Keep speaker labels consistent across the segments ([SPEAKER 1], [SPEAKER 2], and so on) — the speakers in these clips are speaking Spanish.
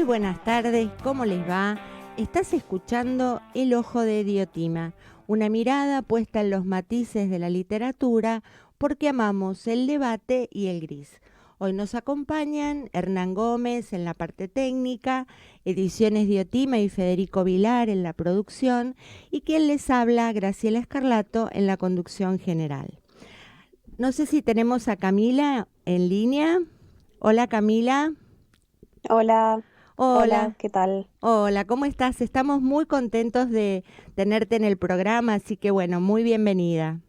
[SPEAKER 1] Muy buenas tardes, ¿cómo les va? Estás escuchando El Ojo de Diotima, una mirada puesta en los matices de la literatura porque amamos el debate y el gris. Hoy nos acompañan Hernán Gómez en la parte técnica, Ediciones Diotima y Federico Vilar en la producción y quien les habla, Graciela Escarlato, en la conducción general. No sé si tenemos a Camila en línea. Hola Camila.
[SPEAKER 2] Hola, hola,
[SPEAKER 1] Hola.
[SPEAKER 2] ¿qué tal?
[SPEAKER 1] Hola, ¿cómo estás? Estamos muy contentos de tenerte en el programa, así que bueno, muy bienvenida.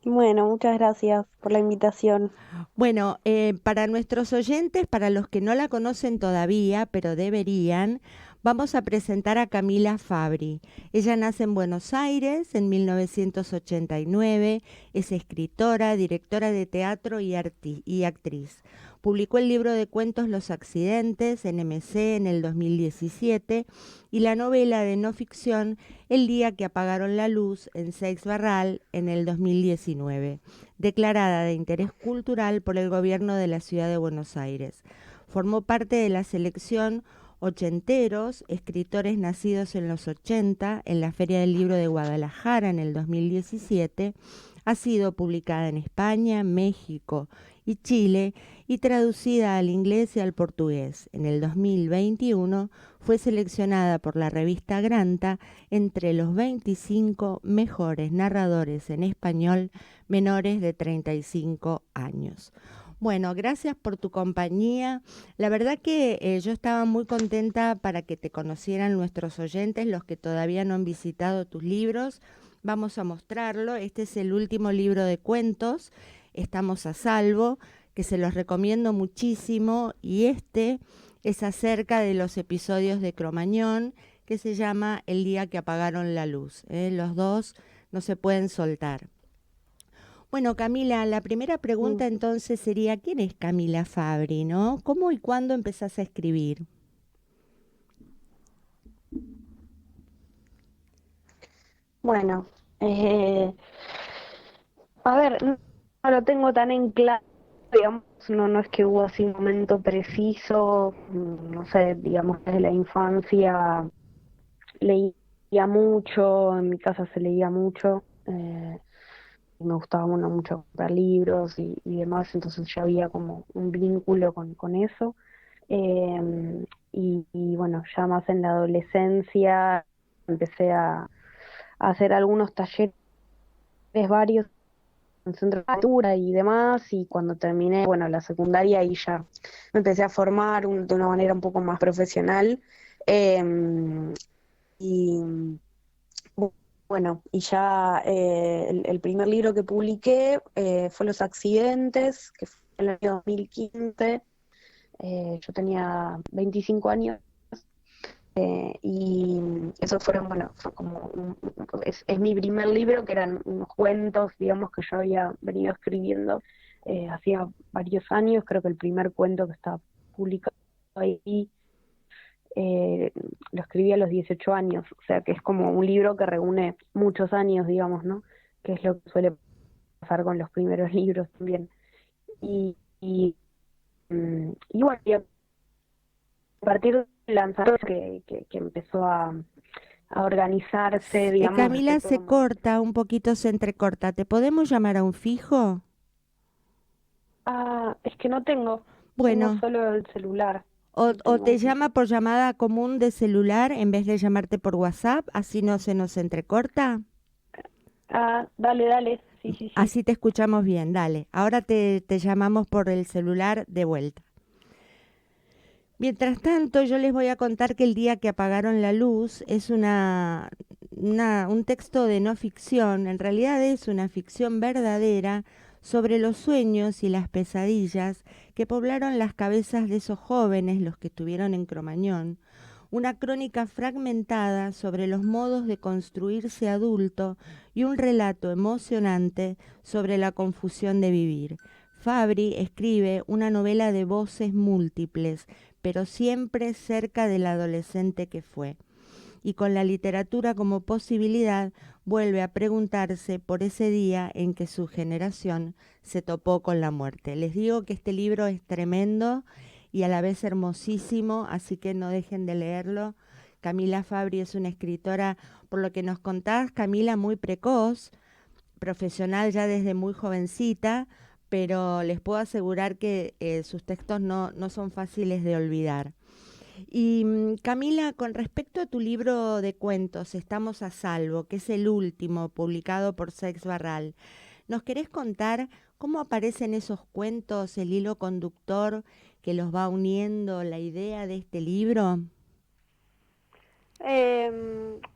[SPEAKER 2] Bueno, muchas gracias por la invitación.
[SPEAKER 1] Bueno, para nuestros oyentes, para los que no la conocen todavía, pero deberían, vamos a presentar a Camila Fabri. Ella nace en Buenos Aires en 1989, es escritora, directora de teatro y actriz. Publicó el libro de cuentos Los Accidentes en MC en el 2017 y la novela de no ficción El día que apagaron la luz en Seix Barral en el 2019, declarada de interés cultural por el gobierno de la ciudad de Buenos Aires. Formó parte de la selección Ochenteros, escritores nacidos en los 80, en la Feria del Libro de Guadalajara en el 2017. Ha sido publicada en España, México y Chile y traducida al inglés y al portugués. En el 2021 fue seleccionada por la revista Granta entre los 25 mejores narradores en español menores de 35 años. Bueno, gracias por tu compañía. La verdad que yo estaba muy contenta para que te conocieran nuestros oyentes, los que todavía no han visitado tus libros. Vamos a mostrarlo. Este es el último libro de cuentos, Estamos a salvo, que se los recomiendo muchísimo. Y este es acerca de los episodios de Cromañón, que se llama El día que apagaron la luz. Los dos no se pueden soltar. Bueno, Camila, la primera
[SPEAKER 2] Mm,
[SPEAKER 1] pregunta entonces sería, ¿quién es Camila Fabri, no? ¿Cómo y cuándo empezás a escribir?
[SPEAKER 2] Bueno, eh, a ver, no lo tengo tan en claro, digamos, no es que hubo así un momento preciso, no sé, digamos, desde la infancia leía mucho, en mi casa se leía mucho, me gustaba bueno, mucho comprar libros y demás, entonces ya había como un vínculo con eso. Y bueno, ya más en la adolescencia empecé a hacer algunos talleres varios en centro de cultura y demás, y cuando terminé, bueno, la secundaria ahí ya me empecé a formar de una manera un poco más profesional. em, y bueno, y ya el primer libro que publiqué fue Los Accidentes, que fue en el año 2015. Yo tenía 25 años. Y esos fueron, bueno, fue como es mi primer libro, que eran unos cuentos, digamos, que yo había venido escribiendo hacía varios años. Creo que el primer cuento que estaba publicado ahí eh, lo escribí a los 18 años, o sea que es como un libro que reúne muchos años, digamos, ¿no? Que es lo que suele pasar con los primeros libros también. Y bueno, y a partir del lanzamiento que empezó a organizarse, digamos,
[SPEAKER 1] Camila,
[SPEAKER 2] desde
[SPEAKER 1] se
[SPEAKER 2] todo.
[SPEAKER 1] corta un poquito, se entrecorta. ¿Te podemos llamar a un fijo?
[SPEAKER 2] Ah, es que no tengo
[SPEAKER 1] Bueno,
[SPEAKER 2] solo el celular, no
[SPEAKER 1] o
[SPEAKER 2] tengo
[SPEAKER 1] te
[SPEAKER 2] un
[SPEAKER 1] llama
[SPEAKER 2] fijo.
[SPEAKER 1] por llamada común de celular en vez de llamarte por WhatsApp, así no se nos entrecorta.
[SPEAKER 2] Ah, dale, dale, sí, sí, sí.
[SPEAKER 1] Así te escuchamos bien, dale. Ahora te llamamos por el celular de vuelta. Mientras tanto, yo les voy a contar que El día que apagaron la luz es un texto de no ficción, en realidad es una ficción verdadera sobre los sueños y las pesadillas que poblaron las cabezas de esos jóvenes, los que estuvieron en Cromañón, una crónica fragmentada sobre los modos de construirse adulto y un relato emocionante sobre la confusión de vivir. Fabri escribe una novela de voces múltiples, pero siempre cerca del adolescente que fue. Y con la literatura como posibilidad, vuelve a preguntarse por ese día en que su generación se topó con la muerte. Les digo que este libro es tremendo y a la vez hermosísimo, así que no dejen de leerlo. Camila Fabri es una escritora, por lo que nos contás, Camila, muy precoz, profesional ya desde muy jovencita, pero les puedo asegurar que sus textos no son fáciles de olvidar. Y Camila, con respecto a tu libro de cuentos, Estamos a Salvo, que es el último publicado por Sex Barral, ¿nos querés contar cómo aparecen esos cuentos, el hilo conductor que los va uniendo, la idea de este libro?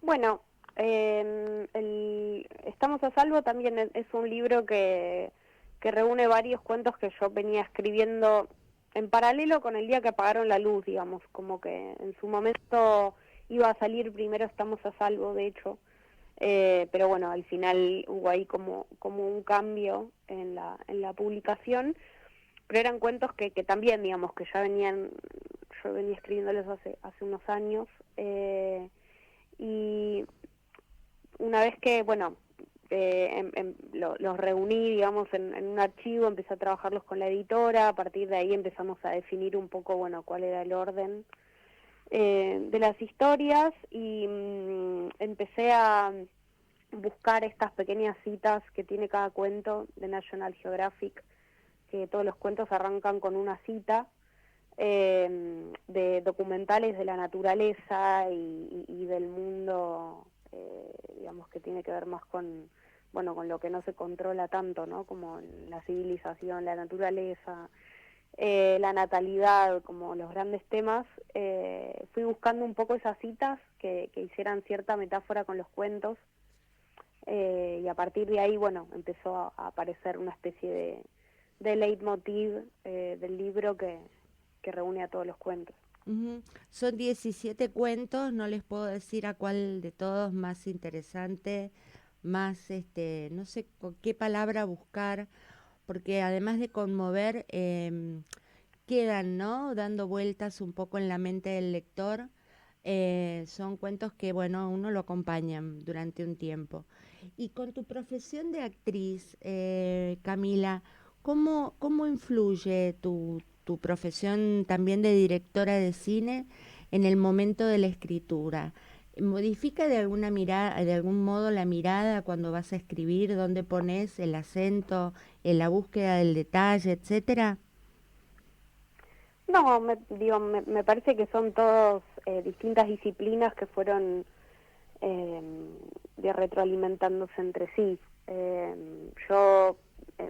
[SPEAKER 2] Bueno, Estamos a Salvo también es un libro que reúne varios cuentos que yo venía escribiendo en paralelo con el día que apagaron la luz, digamos, como que en su momento iba a salir primero Estamos a Salvo, de hecho, pero bueno, al final hubo ahí como un cambio en la publicación, pero eran cuentos que también, digamos, que ya yo venía escribiéndolos hace unos años, y una vez que, bueno, los reuní, digamos, en un archivo, empecé a trabajarlos con la editora, a partir de ahí empezamos a definir un poco, bueno, cuál era el orden de las historias, y empecé a buscar estas pequeñas citas que tiene cada cuento de National Geographic, que todos los cuentos arrancan con una cita, de documentales de la naturaleza y del mundo, digamos, que tiene que ver más con, bueno, con lo que no se controla tanto, ¿no? Como la civilización, la naturaleza, la natalidad, como los grandes temas. Fui buscando un poco esas citas que hicieran cierta metáfora con los cuentos, y a partir de ahí, bueno, empezó a aparecer una especie de leitmotiv del libro que reúne a todos los cuentos.
[SPEAKER 1] Ujú. Son 17 cuentos, no les puedo decir a cuál de todos más interesante, más, no sé con qué palabra buscar, porque además de conmover, quedan, ¿no? Dando vueltas un poco en la mente del lector. Son cuentos que, bueno, uno lo acompañan durante un tiempo. Y con tu profesión de actriz, Camila, ¿cómo influye tu profesión también de directora de cine en el momento de la escritura? ¿Modifica de alguna mirada, de algún modo la mirada cuando vas a escribir, dónde pones el acento, en la búsqueda del detalle, etcétera?
[SPEAKER 2] No, me parece que son todos distintas disciplinas que fueron eh, retroalimentándose entre sí. Yo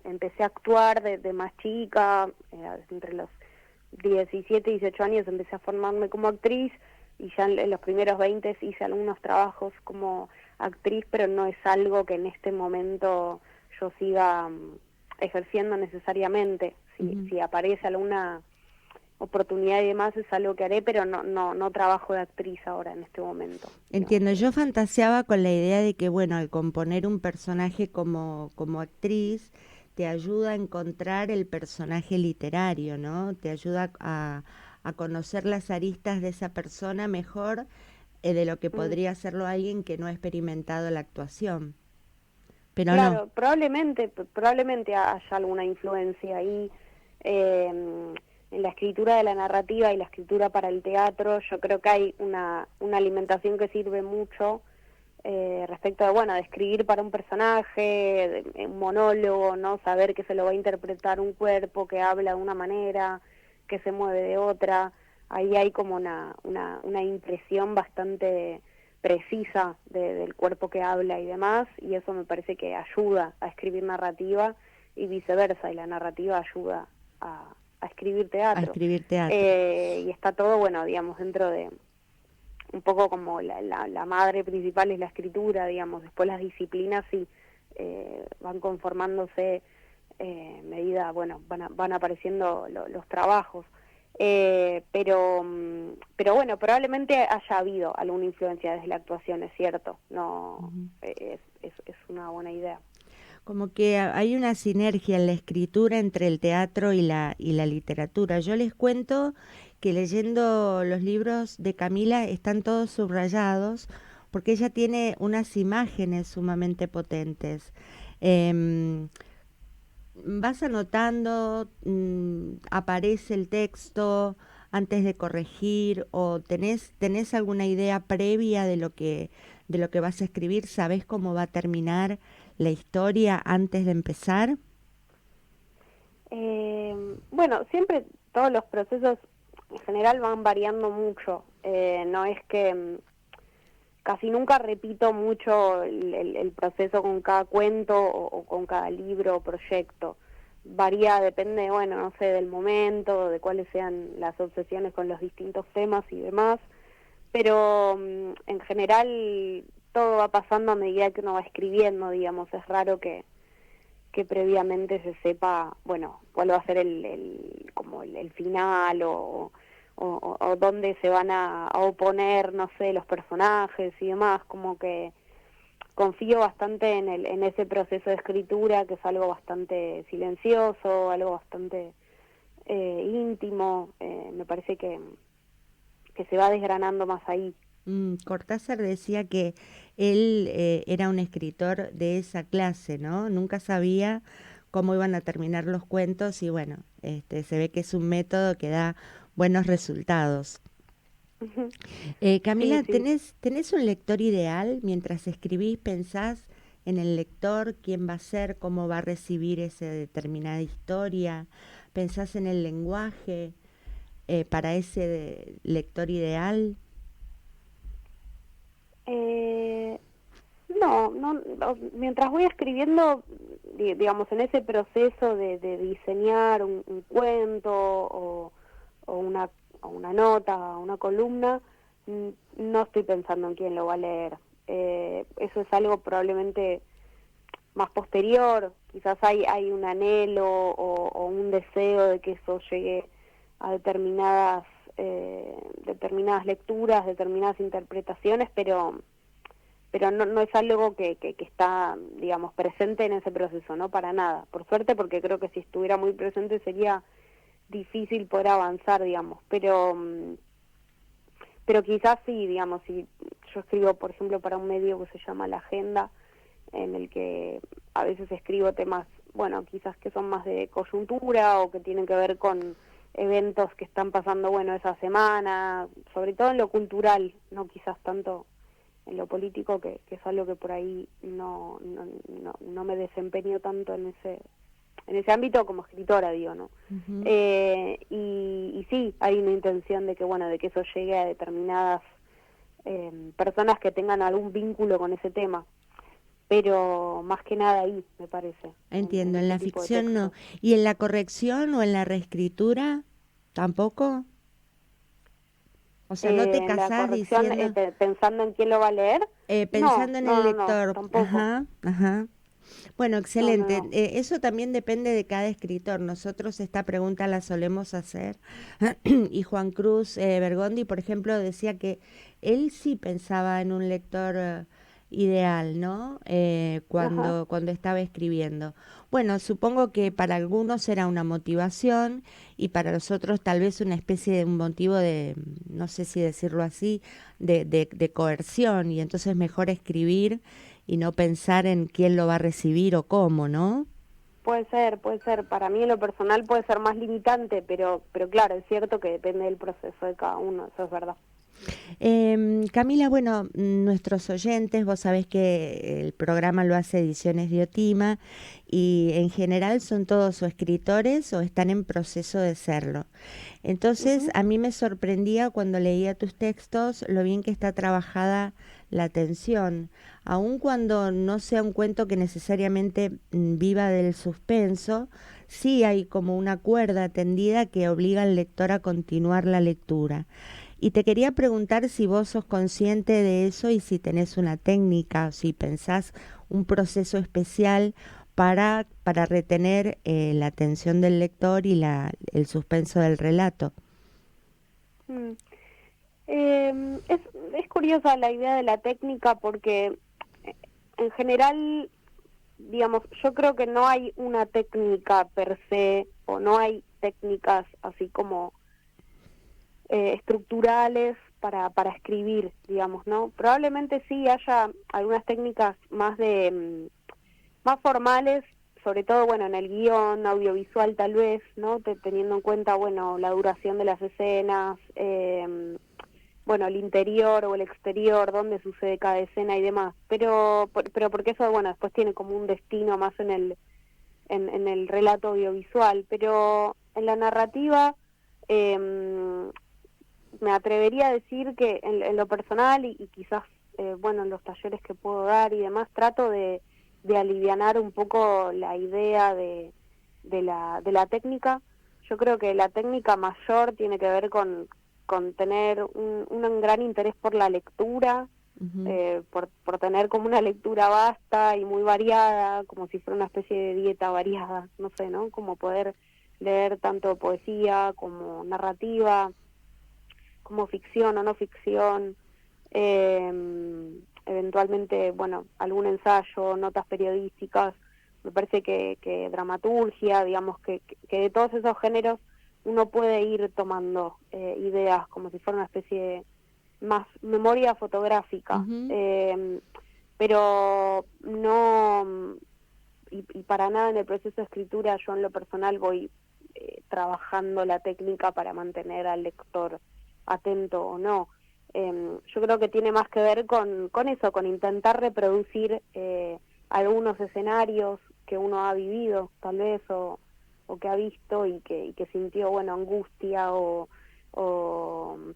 [SPEAKER 2] empecé a actuar de más chica, entre los 17 y 18 años empecé a formarme como actriz, y ya en los primeros 20 hice algunos trabajos como actriz, pero no es algo que en este momento yo siga ejerciendo necesariamente.
[SPEAKER 1] Ujú.
[SPEAKER 2] Si aparece alguna oportunidad y demás es algo que haré, pero no trabajo de actriz ahora en este momento, digamos.
[SPEAKER 1] Entiendo, yo fantaseaba con la idea de que, bueno, al componer un personaje como actriz, te ayuda a encontrar el personaje literario, ¿no? Te ayuda a conocer las aristas de esa persona mejor, de lo que
[SPEAKER 2] Mm.
[SPEAKER 1] podría hacerlo alguien que no ha experimentado la actuación. Pero no.
[SPEAKER 2] Claro, probablemente haya alguna influencia ahí, en la escritura de la narrativa y la escritura para el teatro. Yo creo que hay una alimentación que sirve mucho, respecto de, bueno, de escribir para un personaje, un monólogo, ¿no? Saber que se lo va a interpretar un cuerpo que habla de una manera, que se mueve de otra. Ahí hay como una impresión bastante precisa del cuerpo que habla y demás, y eso me parece que ayuda a escribir narrativa y viceversa, y la narrativa ayuda a escribir
[SPEAKER 1] A
[SPEAKER 2] teatro.
[SPEAKER 1] escribir teatro.
[SPEAKER 2] Y está todo, bueno, digamos, dentro de un poco como la madre principal es la escritura, digamos, después las disciplinas sí van conformándose, medida, bueno, van apareciendo los trabajos. Pero bueno, probablemente haya habido alguna influencia desde la actuación, es cierto, no,
[SPEAKER 1] Ujú.
[SPEAKER 2] es una buena idea.
[SPEAKER 1] Como que hay una sinergia en la escritura entre el teatro y la literatura. Yo les cuento que leyendo los libros de Camila están todos subrayados porque ella tiene unas imágenes sumamente potentes. Em, vas anotando, aparece el texto antes de corregir o tenés alguna idea previa de lo que vas a escribir, ¿sabés cómo va a terminar la historia antes de empezar?
[SPEAKER 2] Bueno, siempre todos los procesos en general van variando mucho. No es que casi nunca repito mucho el proceso con cada cuento o con cada libro o proyecto. Varía, depende, bueno, no sé, del momento, de cuáles sean las obsesiones con los distintos temas y demás, pero en general todo va pasando a medida que uno va escribiendo, digamos. Es raro que previamente se sepa, bueno, cuál va a ser como el final o dónde se van a oponer, no sé, los personajes y demás. Como que confío bastante en ese proceso de escritura, que es algo bastante silencioso, algo bastante íntimo. Me parece que se va desgranando más ahí.
[SPEAKER 1] Cortázar decía que él era un escritor de esa clase, ¿no? Nunca sabía cómo iban a terminar los cuentos y bueno, se ve que es un método que da buenos resultados.
[SPEAKER 2] Sí,
[SPEAKER 1] Camila,
[SPEAKER 2] sí.
[SPEAKER 1] ¿tenés un lector ideal? Mientras escribís, pensás en el lector, quién va a ser, cómo va a recibir esa determinada historia, pensás en el lenguaje para ese lector ideal.
[SPEAKER 2] Eh, No, mientras voy escribiendo, digamos, en ese proceso de diseñar un cuento o una, o una nota, una columna, no estoy pensando en quién lo va a leer. Eso es algo probablemente más posterior. Quizás hay un anhelo o un deseo de que eso llegue a determinadas lecturas, determinadas interpretaciones, pero no es algo que está, digamos, presente en ese proceso, no para nada. Por suerte, porque creo que si estuviera muy presente sería difícil poder avanzar, digamos. Pero quizás sí, digamos, si yo escribo, por ejemplo, para un medio que se llama La Agenda, en el que a veces escribo temas, bueno, quizás que son más de coyuntura o que tienen que ver con eventos que están pasando, bueno, esa semana, sobre todo en lo cultural, no quizás tanto en lo político, que es algo que por ahí no me desempeño tanto en ese ámbito como escritora, digo, ¿no?
[SPEAKER 1] Ujú.
[SPEAKER 2] Y sí, hay una intención de que, bueno, de que eso llegue a determinadas personas que tengan algún vínculo con ese tema, pero más que nada ahí, me parece, en
[SPEAKER 1] Entiendo, en
[SPEAKER 2] ese
[SPEAKER 1] la
[SPEAKER 2] tipo de
[SPEAKER 1] ficción no.
[SPEAKER 2] textos.
[SPEAKER 1] ¿Y en la corrección o en la reescritura tampoco? O sea, no te
[SPEAKER 2] En la
[SPEAKER 1] casás
[SPEAKER 2] corrección,
[SPEAKER 1] diciendo,
[SPEAKER 2] pensando en quién lo va a leer, no,
[SPEAKER 1] pensando en el
[SPEAKER 2] no, no, no,
[SPEAKER 1] lector.
[SPEAKER 2] tampoco,
[SPEAKER 1] Ajá, ajá. Bueno,
[SPEAKER 2] no, no,
[SPEAKER 1] excelente.
[SPEAKER 2] no.
[SPEAKER 1] Eso también depende de cada escritor. Nosotros esta pregunta la solemos hacer. Y Juan Cruz Bergondi, por ejemplo, decía que él sí pensaba en un lector ideal, ¿no?
[SPEAKER 2] Ajá.
[SPEAKER 1] Cuando estaba escribiendo. Bueno, supongo que para algunos era una motivación y para los otros tal vez una especie de un motivo de, no sé si decirlo así, de coerción. Y entonces mejor escribir y no pensar en quién lo va a recibir o cómo, ¿no?
[SPEAKER 2] Puede ser, puede ser. Para mí en lo personal puede ser más limitante, pero claro, es cierto que depende del proceso de cada uno, eso es verdad.
[SPEAKER 1] Camila, bueno, nuestros oyentes, vos sabés que el programa lo hace Ediciones de Otima y en general son todos o escritores o están en proceso de serlo. Entonces,
[SPEAKER 2] Ujú.
[SPEAKER 1] a mí me sorprendía cuando leía tus textos lo bien que está trabajada la atención, aun cuando no sea un cuento que necesariamente viva del suspenso, sí hay como una cuerda tendida que obliga al lector a continuar la lectura. Y te quería preguntar si vos sos consciente de eso y si tenés una técnica o si pensás un proceso especial para retener la atención del lector y el suspenso del relato.
[SPEAKER 2] Mm. Es curiosa la idea de la técnica porque eh, en general, digamos, yo creo que no hay una técnica per se o no hay técnicas así como estructurales para escribir, digamos, ¿no? Probablemente sí haya algunas técnicas más formales, sobre todo, bueno, en el guión audiovisual tal vez, ¿no? Teniendo en cuenta, bueno, la duración de las escenas, bueno, el interior o el exterior, dónde sucede cada escena y demás, pero porque eso, bueno, después tiene como un destino más en el relato audiovisual, pero en la narrativa me atrevería a decir que en lo personal y quizás, bueno, en los talleres que puedo dar y demás, trato de alivianar un poco la idea de la técnica. Yo creo que la técnica mayor tiene que ver con tener un gran interés por la lectura,
[SPEAKER 1] Ujú.
[SPEAKER 2] por tener como una lectura vasta y muy variada, como si fuera una especie de dieta variada, no sé, ¿no? Como poder leer tanto poesía como narrativa, como ficción o no ficción, eventualmente, bueno, algún ensayo, notas periodísticas. Me parece que dramaturgia, digamos, que de todos esos géneros uno puede ir tomando ideas como si fuera una especie de más memoria fotográfica,
[SPEAKER 1] Ujú.
[SPEAKER 2] pero no, y para nada en el proceso de escritura yo en lo personal voy trabajando la técnica para mantener al lector atento o no. Yo creo que tiene más que ver con eso, con intentar reproducir algunos escenarios que uno ha vivido, tal vez, o que ha visto y que sintió, bueno, angustia o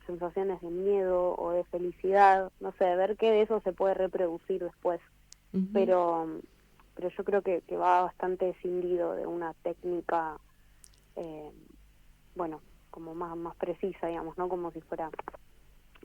[SPEAKER 2] sensaciones de miedo o de felicidad, no sé, ver qué de eso se puede reproducir después.
[SPEAKER 1] Ujú.
[SPEAKER 2] Pero, pero yo creo que va bastante escindido de una técnica, eh, bueno, como más precisa, digamos, ¿no? Como si fuera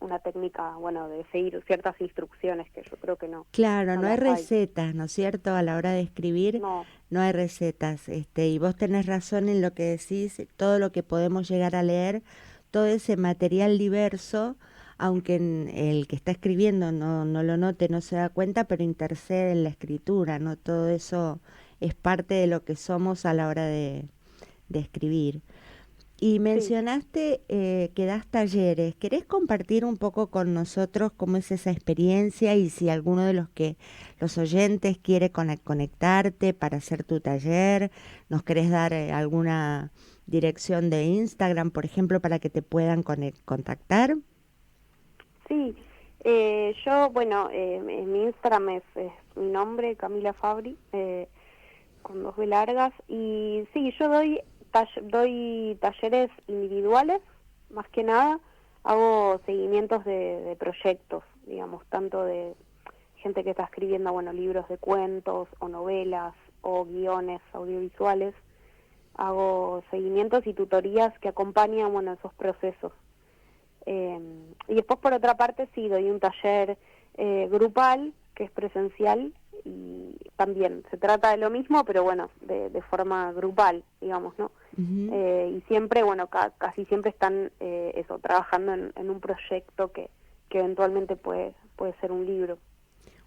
[SPEAKER 2] una técnica, bueno, de seguir ciertas instrucciones que yo creo que
[SPEAKER 1] Claro,
[SPEAKER 2] no
[SPEAKER 1] no hay
[SPEAKER 2] las hay.
[SPEAKER 1] recetas, ¿no es cierto? A la hora de escribir
[SPEAKER 2] No,
[SPEAKER 1] no hay recetas, y vos tenés razón en lo que decís, todo lo que podemos llegar a leer, todo ese material diverso, aunque el que está escribiendo no lo note, no se da cuenta, pero intercede en la escritura, ¿no? Todo eso es parte de lo que somos a la hora de escribir. Y
[SPEAKER 2] sí.
[SPEAKER 1] mencionaste que das talleres. ¿Querés compartir un poco con nosotros cómo es esa experiencia y si alguno de los oyentes quiere conectarte para hacer tu taller? ¿Nos querés dar alguna dirección de Instagram, por ejemplo, para que te puedan contactar?
[SPEAKER 2] Sí, yo, bueno, en mi Instagram es mi nombre, Camila Fabri, con dos B largas, y sí, yo doy talleres individuales, más que nada, hago seguimientos de proyectos, digamos, tanto de gente que está escribiendo, bueno, libros de cuentos o novelas o guiones audiovisuales, hago seguimientos y tutorías que acompañan, bueno, esos procesos. Y después, por otra parte, sí, doy un taller grupal, que es presencial, y también se trata de lo mismo, pero bueno, de forma grupal, digamos, ¿no?
[SPEAKER 1] Ujú.
[SPEAKER 2] Y siempre, bueno, casi siempre están, eso, trabajando en un proyecto que eventualmente puede ser un libro.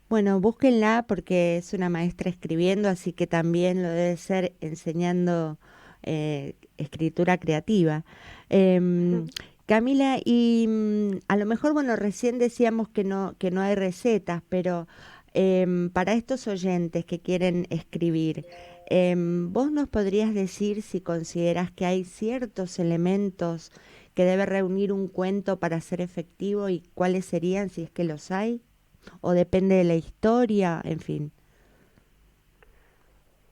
[SPEAKER 1] Bueno, búsquenla porque es una maestra escribiendo, así que también lo debe ser enseñando escritura creativa. Em, Camila, y a lo mejor, bueno, recién decíamos que no hay recetas, pero para estos oyentes que quieren escribir, ¿vos nos podrías decir si consideras que hay ciertos elementos que debe reunir un cuento para ser efectivo y cuáles serían si es que los hay? ¿O depende de la historia? En fin.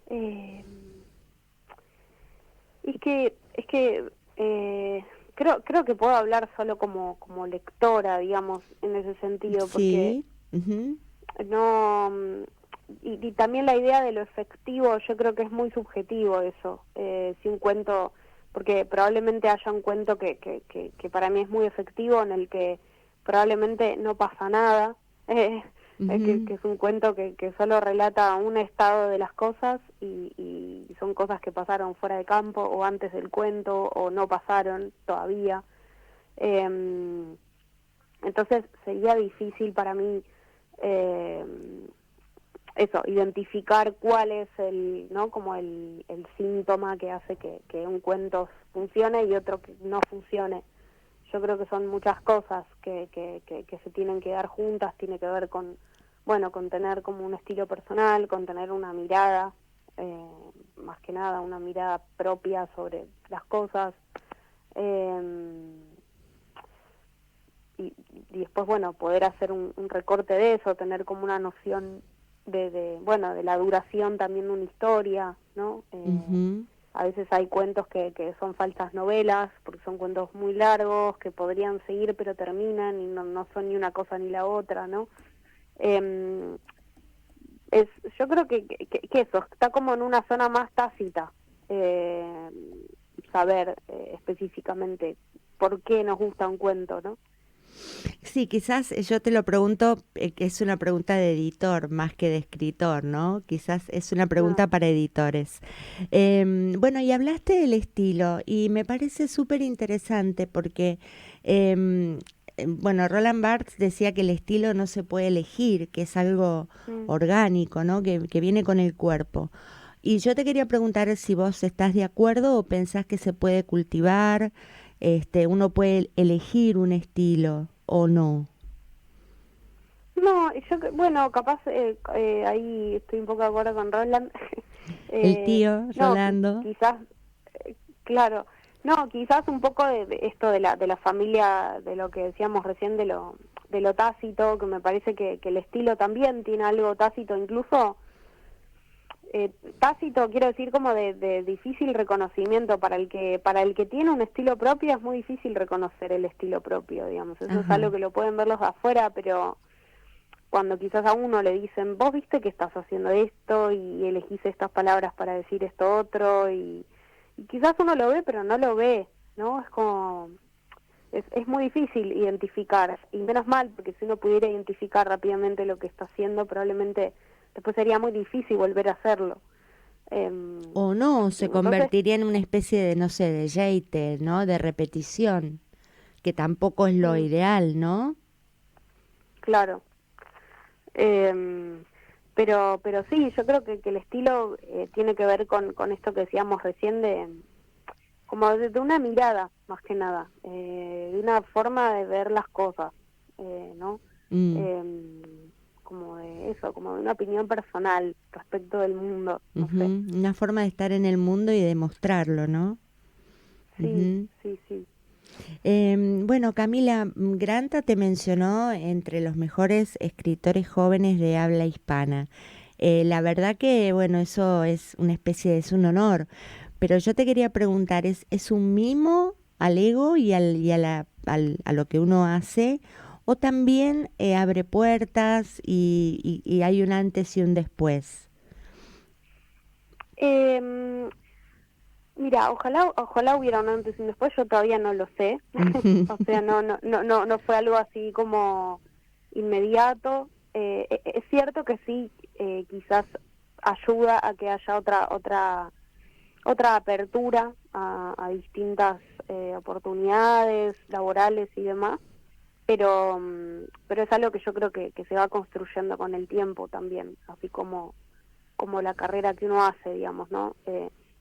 [SPEAKER 2] Eh, es que creo que puedo hablar solo como lectora, digamos, en ese sentido, porque
[SPEAKER 1] Sí. Ujú.
[SPEAKER 2] no, y también la idea de lo efectivo, yo creo que es muy subjetivo eso. Si un cuento, porque probablemente haya un cuento que para mí es muy efectivo, en el que probablemente no pasa nada, eh,
[SPEAKER 1] Ujú.
[SPEAKER 2] que es un cuento que solo relata un estado de las cosas y son cosas que pasaron fuera de campo o antes del cuento o no pasaron todavía. Em, entonces sería difícil para mí, eh, eso, identificar cuál es ¿no? Como el síntoma que hace que un cuento funcione y otro que no funcione. Yo creo que son muchas cosas que se tienen que dar juntas, tiene que ver con, bueno, con tener como un estilo personal, con tener una mirada, eh, más que nada una mirada propia sobre las cosas. Y, y después, bueno, poder hacer un recorte de eso, tener como una noción bueno, de la duración también de una historia, ¿no?
[SPEAKER 1] Ujú.
[SPEAKER 2] A veces hay cuentos que son falsas novelas, porque son cuentos muy largos, que podrían seguir pero terminan y no son ni una cosa ni la otra, ¿no? Eh, yo creo que eso, está como en una zona más tácita, eh, saber específicamente por qué nos gusta un cuento, ¿no?
[SPEAKER 1] Sí, quizás yo te lo pregunto, que es una pregunta de editor más que de escritor, ¿no? Quizás es una
[SPEAKER 2] Ah,
[SPEAKER 1] pregunta para editores. Bueno, y hablaste del estilo y me parece súper interesante porque, em, bueno, Roland Barthes decía que el estilo no se puede elegir, que es algo
[SPEAKER 2] mm.
[SPEAKER 1] orgánico, ¿no? Que viene con el cuerpo. Y yo te quería preguntar si vos estás de acuerdo o pensás que se puede cultivar, uno puede elegir un estilo o no.
[SPEAKER 2] No, bueno, capaz ahí estoy un poco de acuerdo con Roland.
[SPEAKER 1] El tío
[SPEAKER 2] No,
[SPEAKER 1] Rolando.
[SPEAKER 2] quizás, claro, no, quizás un poco de esto de la familia, de lo que decíamos recién, de lo tácito, que me parece que el estilo también tiene algo tácito, incluso tácito quiero decir como de difícil reconocimiento para el que tiene un estilo propio. Es muy difícil reconocer el estilo propio, digamos. Eso es algo
[SPEAKER 1] Ajá.
[SPEAKER 2] que lo pueden ver los de afuera, pero cuando quizás a uno le dicen, vos viste que estás haciendo esto y elegís estas palabras para decir esto otro, y quizás uno lo ve pero no lo ve, ¿no? Es como, es muy difícil identificar, y menos mal, porque si uno pudiera identificar rápidamente lo que está haciendo, probablemente después sería muy difícil volver a hacerlo.
[SPEAKER 1] O no, se
[SPEAKER 2] Entonces,
[SPEAKER 1] convertiría en una especie de, no sé, de jeite, ¿no? De repetición, que tampoco es lo
[SPEAKER 2] mm,
[SPEAKER 1] ideal, ¿no?
[SPEAKER 2] claro. Eh, pero sí, yo creo que el estilo tiene que ver con esto que decíamos recién como de una mirada, más que nada, de una forma de ver las cosas, ¿no?
[SPEAKER 1] Mm,
[SPEAKER 2] Em, Como de eso, como de una opinión personal respecto del mundo, no sé.
[SPEAKER 1] ujú. Una forma de estar en el mundo y de mostrarlo, ¿no?
[SPEAKER 2] Sí,
[SPEAKER 1] Ujú.
[SPEAKER 2] sí, sí.
[SPEAKER 1] Bueno, Camila, Granta te mencionó entre los mejores escritores jóvenes de habla hispana. La verdad que, bueno, eso es una especie es un honor, pero yo te quería preguntar, es un mimo al ego y a, a lo que uno hace, o también abre puertas y hay un antes y un después?
[SPEAKER 2] Em, Mira, ojalá hubiera un antes y un después. Yo todavía no lo sé. O sea, no fue algo así como inmediato. Es cierto que sí, quizás ayuda a que haya otra apertura a distintas oportunidades laborales y demás, pero es algo que yo creo que se va construyendo con el tiempo también, así como la carrera que uno hace, digamos, ¿no?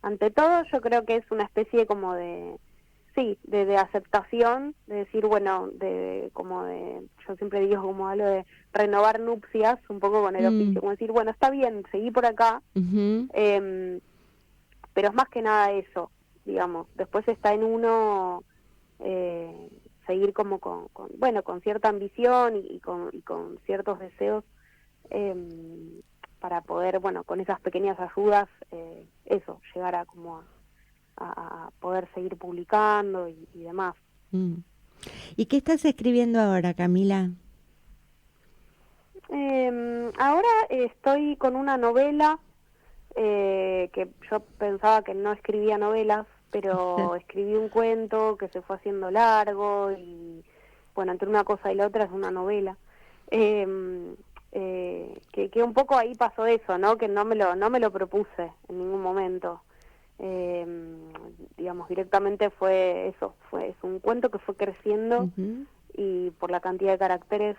[SPEAKER 2] Ante todo, yo creo que es una especie como sí, de aceptación, de decir, bueno, yo siempre digo como algo de renovar nupcias, un poco con el
[SPEAKER 1] Mm,
[SPEAKER 2] oficio, como decir, bueno, está bien, seguí por acá,
[SPEAKER 1] ujú.
[SPEAKER 2] eh, pero es más que nada eso, digamos. Después está en uno eh, seguir como bueno, con cierta ambición y con ciertos deseos, eh, para poder, bueno, con esas pequeñas ayudas, eso, llegar a como a poder seguir publicando y demás.
[SPEAKER 1] Mm. ¿Y qué estás escribiendo ahora, Camila?
[SPEAKER 2] Ahora estoy con una novela que yo pensaba que no escribía novelas, pero escribí un cuento que se fue haciendo largo y, bueno, entre una cosa y la otra es una novela. Eh, que un poco ahí pasó eso, ¿no? Que no me lo propuse en ningún momento. Eh, digamos, directamente fue eso, es un cuento que fue creciendo
[SPEAKER 1] Ujú.
[SPEAKER 2] y por la cantidad de caracteres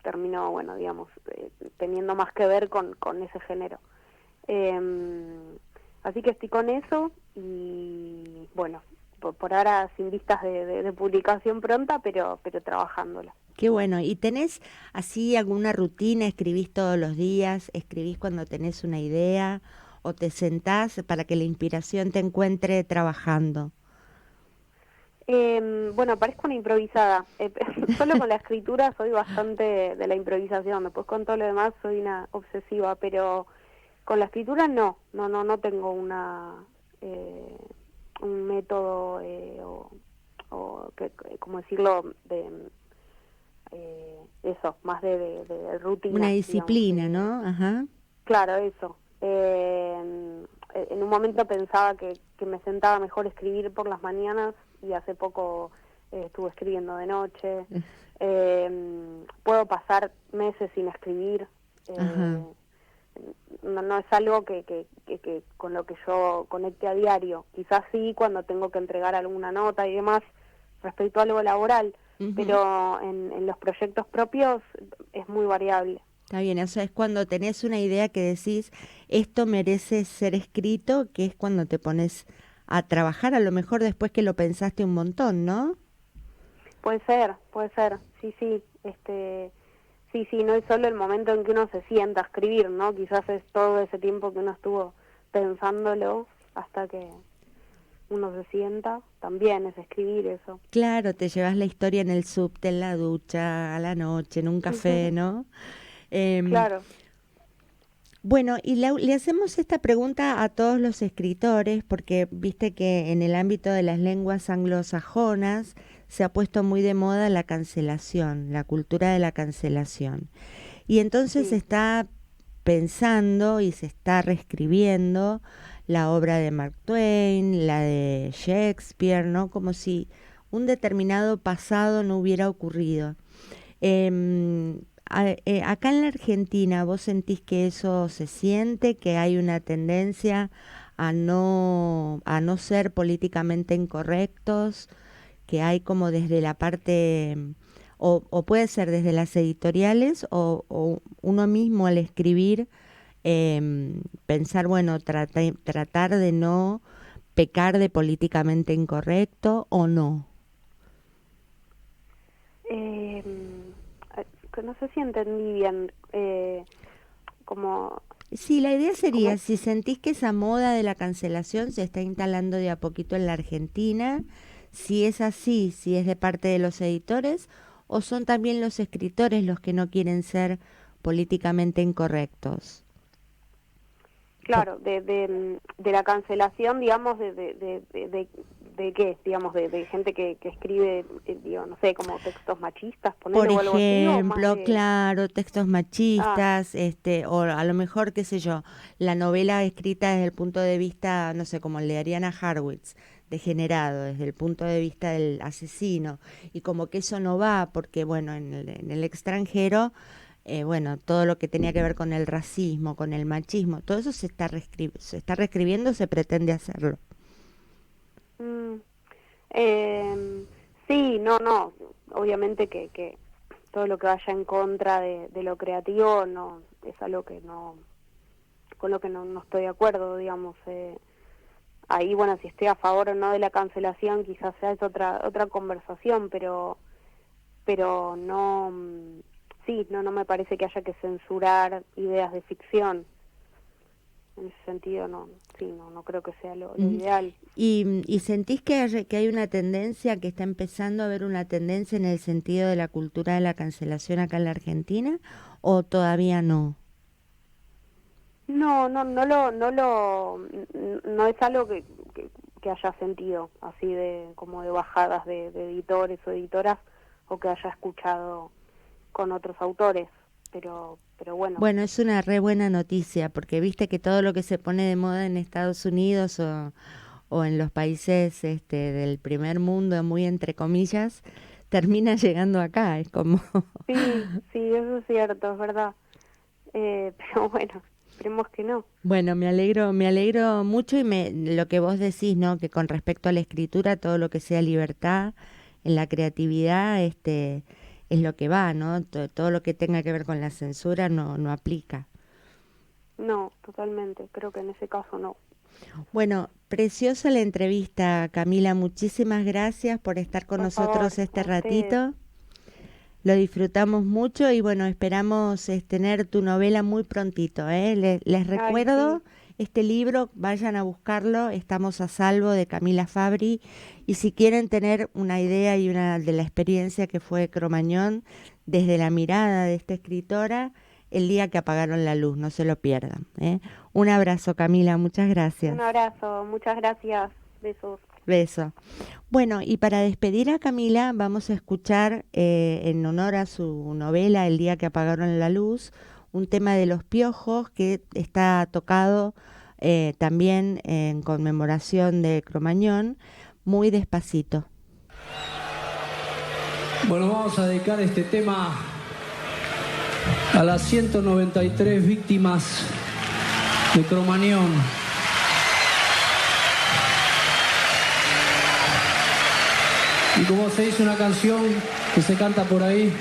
[SPEAKER 2] terminó, bueno, digamos, teniendo más que ver con ese género. Así que estoy con eso y, bueno, por ahora sin vistas de publicación pronta, pero trabajándola.
[SPEAKER 1] Qué bueno. ¿Y tenés así alguna rutina? ¿Escribís todos los días? ¿Escribís cuando tenés una idea? o te sentás para que la inspiración te encuentre trabajando?
[SPEAKER 2] Bueno, parezco una improvisada. Solo con la escritura soy bastante de la improvisación. Después con todo lo demás soy una obsesiva, pero con la escritura no tengo un método ¿cómo decirlo? Eso, más de
[SPEAKER 1] Una
[SPEAKER 2] rutina, digamos.
[SPEAKER 1] disciplina, ¿no? Ajá.
[SPEAKER 2] Claro, eso. En un momento pensaba que me sentaba mejor escribir por las mañanas y hace poco estuve escribiendo de noche. Puedo pasar meses sin escribir.
[SPEAKER 1] Ajá.
[SPEAKER 2] No es algo que con lo que yo conecte a diario. Quizás sí cuando tengo que entregar alguna nota y demás respecto a algo laboral,
[SPEAKER 1] Ujú.
[SPEAKER 2] pero en los proyectos propios es muy variable.
[SPEAKER 1] Está bien, o sea, es cuando tenés una idea que decís, esto merece ser escrito, que es cuando te pones a trabajar, a lo mejor después que lo pensaste un montón, ¿no?
[SPEAKER 2] Puede ser, sí, sí, sí, no es solo el momento en que uno se sienta a escribir, ¿no? Quizás es todo ese tiempo que uno estuvo pensándolo hasta que uno se sienta, también es escribir eso.
[SPEAKER 1] Claro, te llevas la historia en el subte, en la ducha, a la noche, en un café, ¿no? Em,
[SPEAKER 2] Claro,
[SPEAKER 1] Bueno, y le hacemos esta pregunta a todos los escritores porque viste que en el ámbito de las lenguas anglosajonas se ha puesto muy de moda la cancelación, la cultura de la cancelación. Y entonces se
[SPEAKER 2] sí.
[SPEAKER 1] está pensando y se está reescribiendo la obra de Mark Twain, la de Shakespeare, ¿no? Como si un determinado pasado no hubiera ocurrido. Acá en la Argentina, ¿vos sentís que eso se siente, que hay una tendencia a no ser políticamente incorrectos, que hay como desde la parte, o puede ser desde las editoriales, o uno mismo al escribir, pensar, bueno, tratar de no pecar de políticamente incorrecto o no?
[SPEAKER 2] Eh, que no sé si entendí bien, como,
[SPEAKER 1] Sí, la idea sería,
[SPEAKER 2] como,
[SPEAKER 1] si sentís que esa moda de la cancelación se está instalando de a poquito en la Argentina, si es así, si es de parte de los editores o son también los escritores los que no quieren ser políticamente incorrectos. Po-
[SPEAKER 2] claro, de la cancelación, digamos, de qué, digamos, de gente que escribe, digo, no sé, como textos machistas,
[SPEAKER 1] Por
[SPEAKER 2] ponele o algo así, o más
[SPEAKER 1] ejemplo,
[SPEAKER 2] de...
[SPEAKER 1] claro, textos
[SPEAKER 2] Ah,
[SPEAKER 1] machistas, o a lo mejor, qué sé yo, la novela escrita desde el punto de vista, no sé, como el de Ariana Harwitz, degenerado, desde el punto de vista del asesino, y como que eso no va, porque bueno, en el extranjero, bueno, todo lo que tenía que ver con el racismo, con el machismo, todo eso se está reescribiendo, se pretende hacerlo.
[SPEAKER 2] mm, sí, no, obviamente que todo lo que vaya en contra de lo creativo no es algo que no, con lo que no estoy de acuerdo, digamos. Ahí, bueno, si estoy a favor o no de la cancelación, quizás sea es otra conversación, pero no, sí, no me parece que haya que censurar ideas de ficción. En ese sentido, no, sí, no creo que sea lo
[SPEAKER 1] Ujú.
[SPEAKER 2] ideal.
[SPEAKER 1] Y sentís que hay una tendencia, que está empezando a haber una tendencia en el sentido de la cultura de la cancelación acá en la Argentina, o todavía no?
[SPEAKER 2] No es algo que haya sentido así de como de bajadas de editores o editoras o que haya escuchado con otros autores, pero bueno,
[SPEAKER 1] Bueno, es una re buena noticia, porque viste que todo lo que se pone de moda en Estados Unidos o en los países del primer mundo, muy entre comillas, termina llegando acá. Es como,
[SPEAKER 2] sí, eso es cierto, es verdad, pero bueno, esperemos que no.
[SPEAKER 1] bueno, me alegro mucho y lo que vos decís, ¿no? Que con respecto a la escritura, todo lo que sea libertad en la creatividad, es lo que va, ¿no? Todo lo que tenga que ver con la censura no aplica.
[SPEAKER 2] No, totalmente, creo que en ese caso no.
[SPEAKER 1] Bueno, preciosa la entrevista, Camila. Muchísimas gracias por estar con
[SPEAKER 2] Por
[SPEAKER 1] nosotros
[SPEAKER 2] favor,
[SPEAKER 1] este
[SPEAKER 2] a ustedes.
[SPEAKER 1] ratito. Lo disfrutamos mucho y bueno, esperamos tener tu novela muy prontito, ¿eh? Les
[SPEAKER 2] Ay,
[SPEAKER 1] recuerdo
[SPEAKER 2] sí,
[SPEAKER 1] este libro, vayan a buscarlo, Estamos a salvo, de Camila Fabri, y si quieren tener una idea y una de la experiencia que fue Cromañón desde la mirada de esta escritora, El día que apagaron la luz, no se lo pierdan, ¿eh? Un abrazo, Camila, muchas gracias.
[SPEAKER 2] Un abrazo, muchas gracias, besos.
[SPEAKER 1] Beso. Bueno, y para despedir a Camila vamos a escuchar, en honor a su novela El día que apagaron la luz, un tema de Los Piojos que está tocado también en conmemoración de Cromañón, muy despacito.
[SPEAKER 3] Bueno, vamos a dedicar este tema a las 193 víctimas de Cromañón. Y como se dice una canción que se canta por ahí,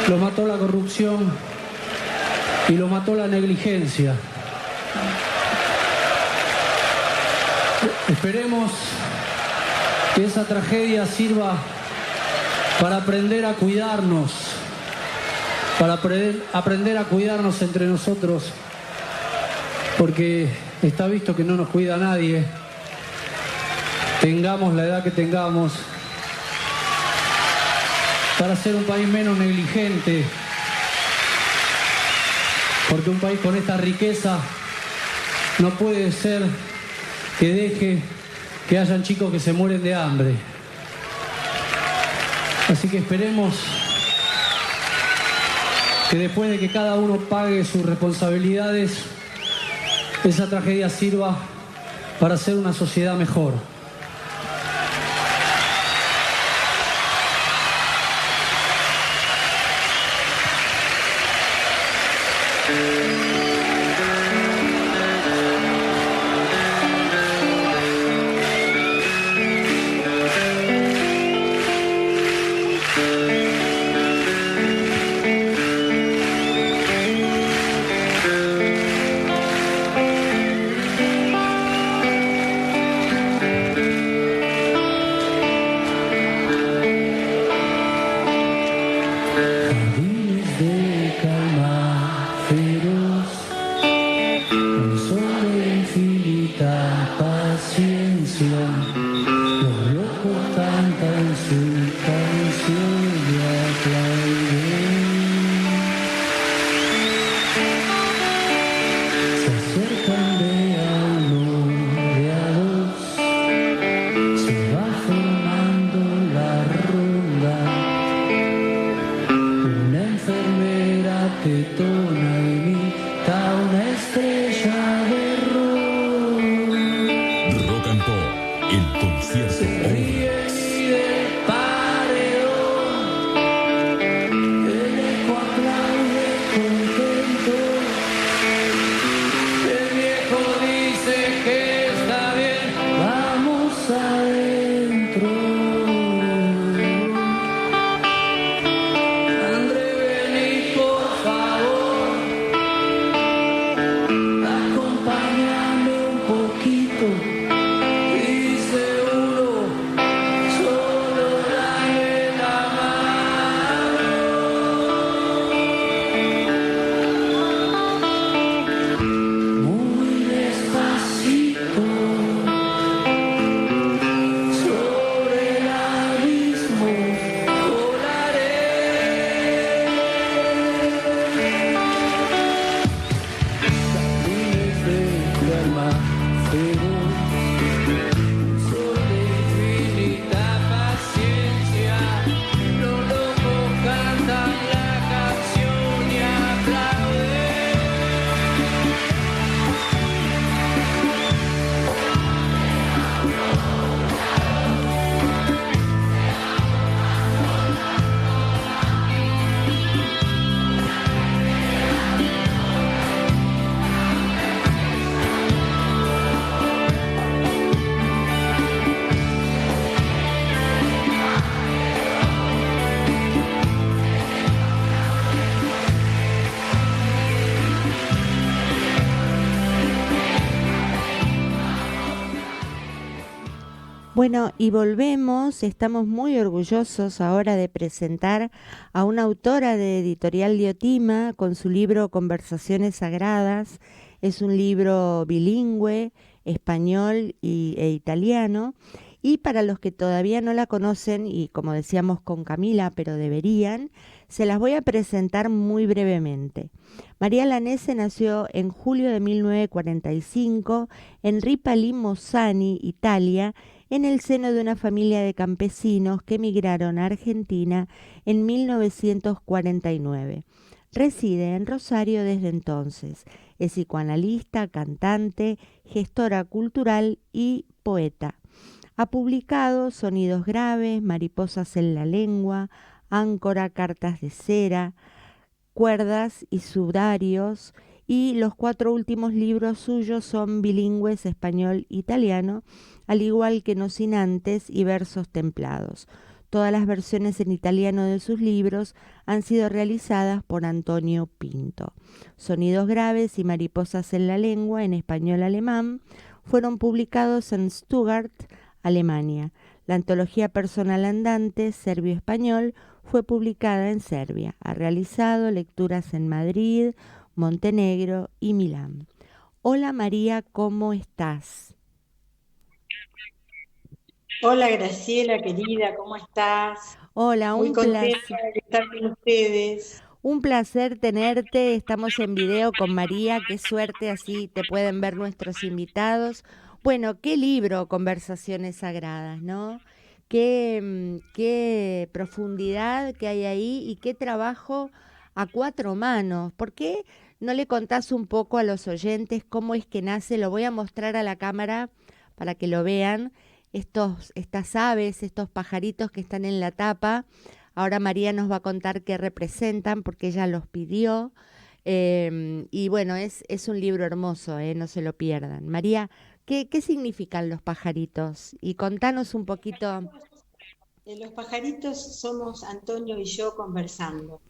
[SPEAKER 3] lo mató la corrupción y lo mató la negligencia. Esperemos que esa tragedia sirva para aprender a cuidarnos, para aprender a cuidarnos entre nosotros, porque está visto que no nos cuida nadie. Tengamos la edad que tengamos, para ser un país menos negligente, porque un país con esta riqueza no puede ser que deje que hayan chicos que se mueren de hambre. Así que esperemos que después de que cada uno pague sus responsabilidades, esa tragedia sirva para hacer una sociedad mejor.
[SPEAKER 1] Bueno, y volvemos, estamos muy orgullosos ahora de presentar a una autora de Editorial Diotima con su libro Conversaciones Sagradas, Es un libro bilingüe, español e italiano. Y para los que todavía no la conocen, y como decíamos con Camila, pero deberían, se las voy a presentar muy brevemente. María Lanese nació en julio de 1945 en Ripali, Mozzani, Italia, en el seno de una familia de campesinos que emigraron a Argentina en 1949. Reside en Rosario desde entonces. Es psicoanalista, cantante, gestora cultural y poeta. Ha publicado Sonidos graves, Mariposas en la lengua, Áncora, Cartas de cera, Cuerdas y sudarios, y los 4 últimos libros suyos son bilingües español-italiano, al igual que No sin antes y Versos templados. Todas las versiones en italiano de sus libros han sido realizadas por Antonio Pinto. Sonidos graves y Mariposas en la lengua, en español-alemán, fueron publicados en Stuttgart, Alemania. La antología Personal andante, serbio-español, fue publicada en Serbia. Ha realizado lecturas en Madrid, Montenegro y Milán. Hola María, ¿cómo estás?
[SPEAKER 4] Hola Graciela, querida, ¿cómo estás?
[SPEAKER 1] Hola,
[SPEAKER 4] Muy
[SPEAKER 1] un
[SPEAKER 4] contenta
[SPEAKER 1] placer.
[SPEAKER 4] de estar con ustedes.
[SPEAKER 1] Un placer tenerte. Estamos en video con María. Qué suerte, así te pueden ver nuestros invitados. Bueno, qué libro, Conversaciones Sagradas, ¿no? Qué profundidad que hay ahí y qué trabajo a 4 manos. ¿Por qué no le contás un poco a los oyentes cómo es que nace? Lo voy a mostrar a la cámara para que lo vean. Estas aves, estos pajaritos que están en la tapa. Ahora María nos va a contar qué representan porque ella los pidió. Y bueno, es un libro hermoso, no se lo pierdan. María, ¿qué significan los pajaritos? Y contanos un poquito.
[SPEAKER 4] Los pajaritos somos Antonio y yo conversando.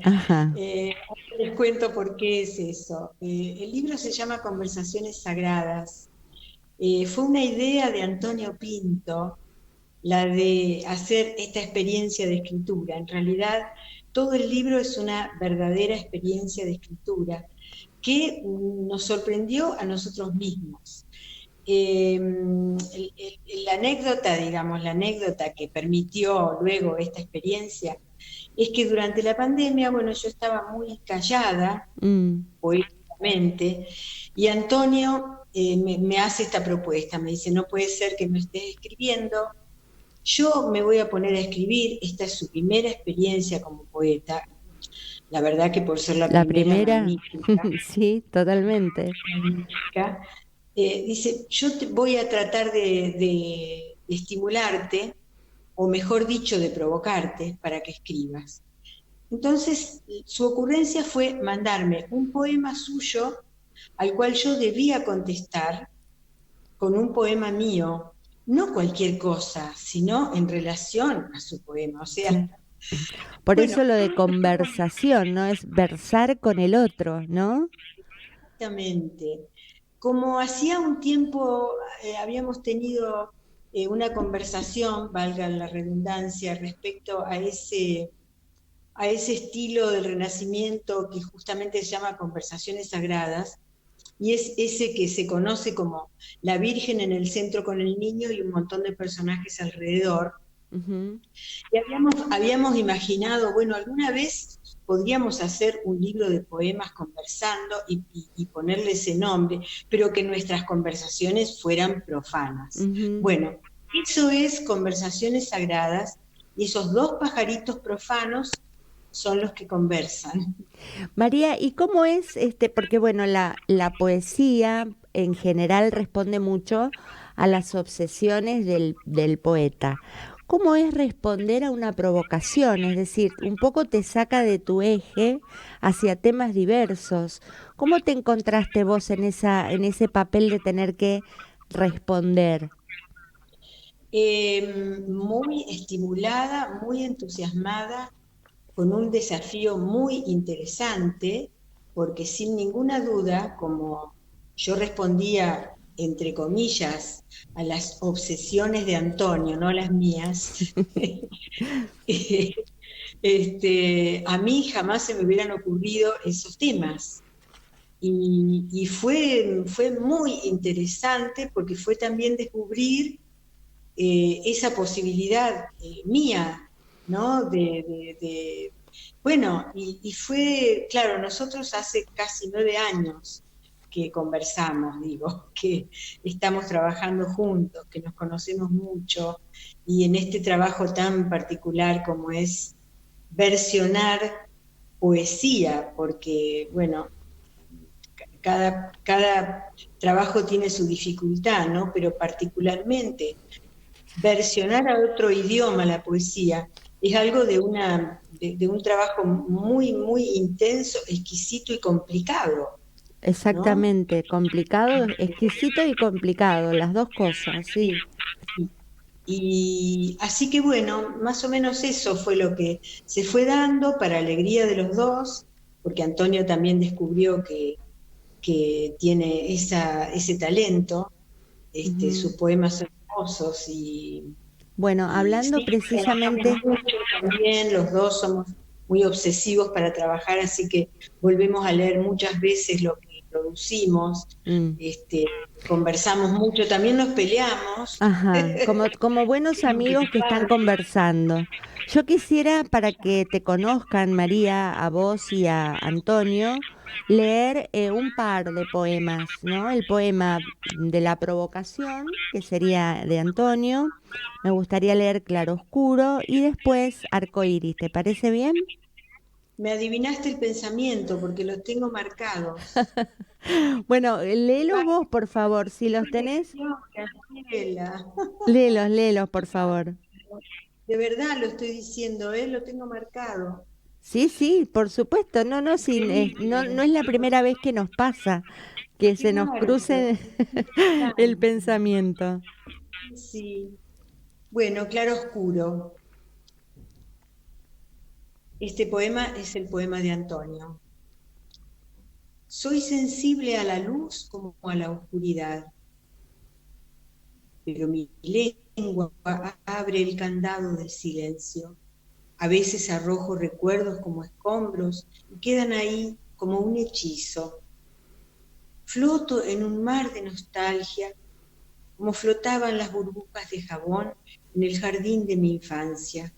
[SPEAKER 1] Ajá.
[SPEAKER 4] Les cuento por qué es eso. El libro se llama Conversaciones Sagradas. Fue una idea de Antonio Pinto, la de hacer esta experiencia de escritura. En realidad, todo el libro es una verdadera experiencia de escritura que nos sorprendió a nosotros mismos. La anécdota, digamos, la anécdota que permitió luego esta experiencia es que durante la pandemia, bueno, yo estaba muy callada, poéticamente, y Antonio me hace esta propuesta, me dice, no puede ser que no estés escribiendo, yo me voy a poner a escribir, esta es su primera experiencia como poeta, la verdad que por ser la primera, magnífica.
[SPEAKER 1] Sí, totalmente.
[SPEAKER 4] Magnífica. Dice, yo voy a tratar de estimularte, o mejor dicho, de provocarte para que escribas. Entonces, su ocurrencia fue mandarme un poema suyo al cual yo debía contestar con un poema mío, no cualquier cosa, sino en relación a su poema. O sea,
[SPEAKER 1] por
[SPEAKER 4] bueno,
[SPEAKER 1] eso lo de conversación, ¿no? Es versar con el otro, ¿no?
[SPEAKER 4] Exactamente. Como hacía un tiempo habíamos tenido una conversación, valga la redundancia, respecto a ese estilo del Renacimiento que justamente se llama Conversaciones Sagradas, y es ese que se conoce como la Virgen en el centro con el niño y un montón de personajes alrededor.
[SPEAKER 1] Uh-huh.
[SPEAKER 4] Y habíamos imaginado, bueno, alguna vez podríamos hacer un libro de poemas conversando y ponerle ese nombre, pero que nuestras conversaciones fueran profanas.
[SPEAKER 1] Uh-huh.
[SPEAKER 4] Bueno, eso es Conversaciones Sagradas, y esos 2 pajaritos profanos son los que conversan.
[SPEAKER 1] María, ¿y cómo es porque bueno, la poesía en general responde mucho a las obsesiones del poeta? ¿Cómo es responder a una provocación? Es decir, un poco te saca de tu eje hacia temas diversos. ¿Cómo te encontraste vos en ese papel de tener que responder?
[SPEAKER 4] Muy estimulada, muy entusiasmada, con un desafío muy interesante, porque sin ninguna duda, como yo respondía, entre comillas, a las obsesiones de Antonio, no las mías, a mí jamás se me hubieran ocurrido esos temas. Y fue muy interesante porque fue también descubrir esa posibilidad mía, ¿no? Bueno, y fue, claro, nosotros hace casi 9 años que conversamos, digo, que estamos trabajando juntos, que nos conocemos mucho, y en este trabajo tan particular como es versionar poesía, porque, bueno, cada trabajo tiene su dificultad, ¿no? Pero particularmente versionar a otro idioma la poesía es algo de un trabajo muy, muy intenso, exquisito y complicado, ¿no?
[SPEAKER 1] Exactamente, complicado, exquisito y complicado, las dos cosas, sí.
[SPEAKER 4] Y así que bueno, más o menos eso fue lo que se fue dando para alegría de los dos, porque Antonio también descubrió que tiene ese talento, sus poemas son hermosos
[SPEAKER 1] Bueno,
[SPEAKER 4] y
[SPEAKER 1] hablando
[SPEAKER 4] sí, trabajamos
[SPEAKER 1] precisamente,
[SPEAKER 4] mucho también, los dos somos muy obsesivos para trabajar, así que volvemos a leer muchas veces lo que producimos,
[SPEAKER 1] mm,
[SPEAKER 4] conversamos mucho, también nos peleamos.
[SPEAKER 1] ajá, como buenos amigos que están conversando. Yo quisiera, para que te conozcan, María, a vos y a Antonio, leer un par de poemas, ¿no? El poema de la provocación, que sería de Antonio. Me gustaría leer Claroscuro y después Arcoíris. ¿Te parece bien?
[SPEAKER 4] Me adivinaste el pensamiento porque los tengo marcados.
[SPEAKER 1] Bueno, léelos
[SPEAKER 4] Vaya,
[SPEAKER 1] vos, por favor. Si
[SPEAKER 4] qué
[SPEAKER 1] los tenés,
[SPEAKER 4] lección, Graciela.
[SPEAKER 1] léelos, por favor.
[SPEAKER 4] De verdad lo estoy diciendo, lo tengo marcado.
[SPEAKER 1] Sí, sí, por supuesto. No, no, sí,
[SPEAKER 4] Qué
[SPEAKER 1] no,
[SPEAKER 4] lindo,
[SPEAKER 1] no es la primera vez que nos pasa que
[SPEAKER 4] qué
[SPEAKER 1] se nos
[SPEAKER 4] bárbaro.
[SPEAKER 1] cruce el pensamiento.
[SPEAKER 4] Sí. Bueno, Claro Oscuro. Este poema es el poema de Antonio. Soy sensible a la luz como a la oscuridad, pero mi lengua abre el candado del silencio. A veces arrojo recuerdos como escombros y quedan ahí como un hechizo. Floto en un mar de nostalgia, como flotaban las burbujas de jabón en el jardín de mi infancia.